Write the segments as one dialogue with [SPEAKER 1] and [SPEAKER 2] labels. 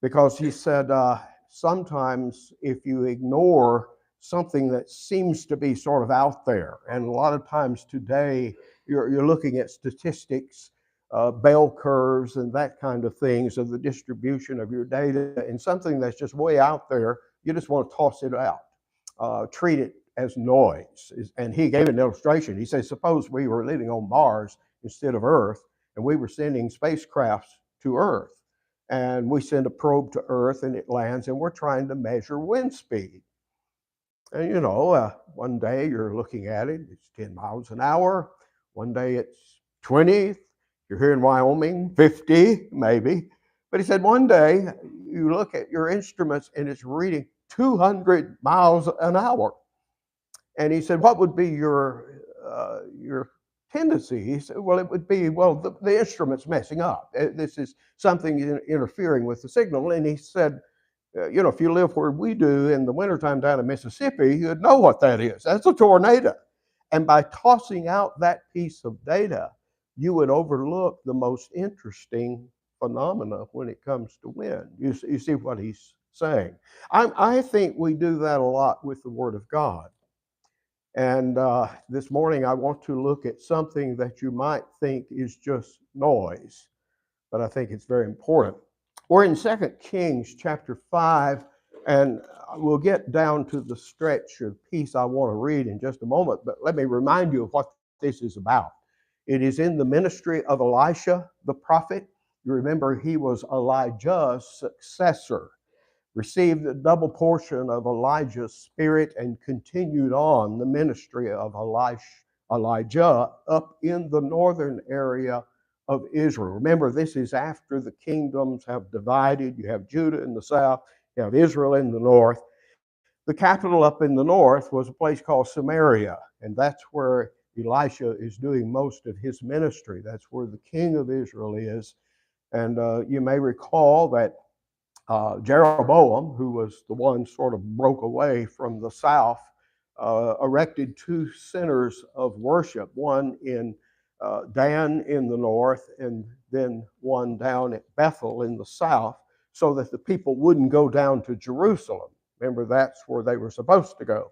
[SPEAKER 1] because he said sometimes if you ignore something that seems to be sort of out there, and a lot of times today you're looking at statistics, bell curves, and that kind of things of the distribution of your data, and something that's just way out there, you just want to toss it out, treat it as noise. And he gave an illustration. He said, suppose we were living on Mars instead of Earth, and we were sending spacecrafts to Earth. And we send a probe to Earth and it lands, and we're trying to measure wind speed. And one day you're looking at it, it's 10 miles an hour. One day it's 20. You're here in Wyoming, 50 maybe. But he said one day you look at your instruments and it's reading 200 miles an hour. And he said, what would be your tendency? He said, well, it would be, the instrument's messing up. This is something interfering with the signal. And he said, if you live where we do in the wintertime down in Mississippi, you'd know what that is. That's a tornado. And by tossing out that piece of data, you would overlook the most interesting phenomena when it comes to wind. You see what he's saying. I think we do that a lot with the Word of God. And this morning I want to look at something that you might think is just noise, but I think it's very important. We're in 2 Kings chapter 5, and we'll get down to the stretch of piece I want to read in just a moment, but let me remind you of what this is about. It is in the ministry of Elisha the prophet. You remember he was Elijah's successor, received a double portion of Elijah's spirit and continued on the ministry of Elijah up in the northern area of Israel. Remember, this is after the kingdoms have divided. You have Judah in the south, you have Israel in the north. The capital up in the north was a place called Samaria, and that's where Elisha is doing most of his ministry. That's where the king of Israel is. And you may recall that Jeroboam, who was the one sort of broke away from the south, erected two centers of worship, one in Dan in the north and then one down at Bethel in the south, so that the people wouldn't go down to Jerusalem. Remember, that's where they were supposed to go.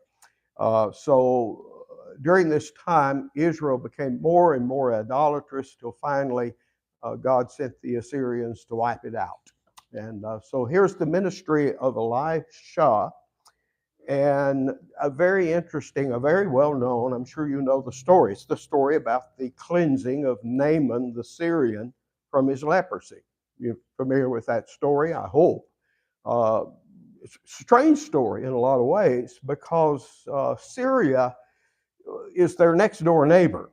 [SPEAKER 1] So during this time, Israel became more and more idolatrous till finally God sent the Assyrians to wipe it out. And so here's the ministry of Elisha, and a very interesting, a very well-known, I'm sure you know the story. It's the story about the cleansing of Naaman the Syrian from his leprosy. You're familiar with that story, I hope. It's a strange story in a lot of ways because Syria is their next door neighbor.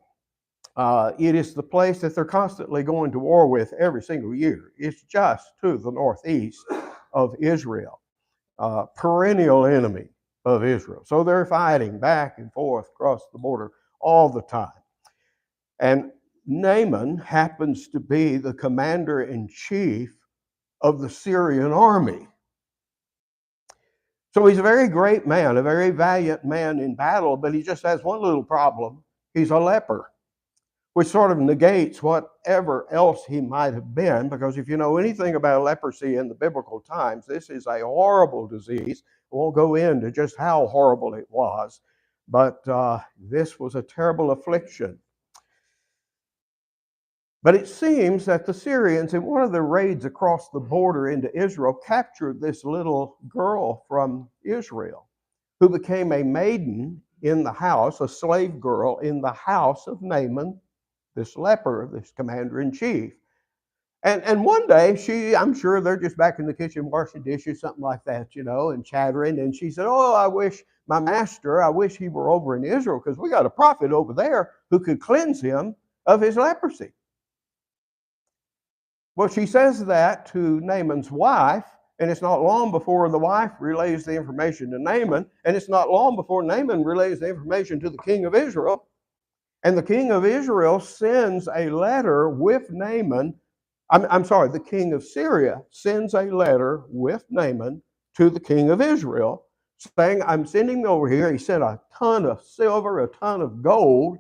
[SPEAKER 1] It is the place that they're constantly going to war with every single year. It's just to the northeast of Israel, perennial enemy of Israel. So they're fighting back and forth across the border all the time. And Naaman happens to be the commander-in-chief of the Syrian army. So he's a very great man, a very valiant man in battle, but he just has one little problem. He's a leper, which sort of negates whatever else he might have been, because if you know anything about leprosy in the biblical times, this is a horrible disease. I won't go into just how horrible it was, but this was a terrible affliction. But it seems that the Syrians, in one of their raids across the border into Israel, captured this little girl from Israel who became a maiden in the house, a slave girl in the house of Naaman, this leper, this commander-in-chief. And one day, I'm sure they're just back in the kitchen washing dishes, something like that, and chattering. And she said, I wish he were over in Israel, because we got a prophet over there who could cleanse him of his leprosy. Well, she says that to Naaman's wife, and it's not long before the wife relays the information to Naaman, and it's not long before Naaman relays the information to the king of Israel. And the king of Israel sends a letter with Naaman. The king of Syria sends a letter with Naaman to the king of Israel, saying, I'm sending him over here. He sent a ton of silver, a ton of gold,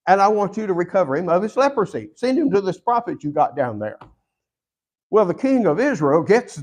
[SPEAKER 1] and I want you to recover him of his leprosy. Send him to this prophet you got down there. Well, the king of Israel gets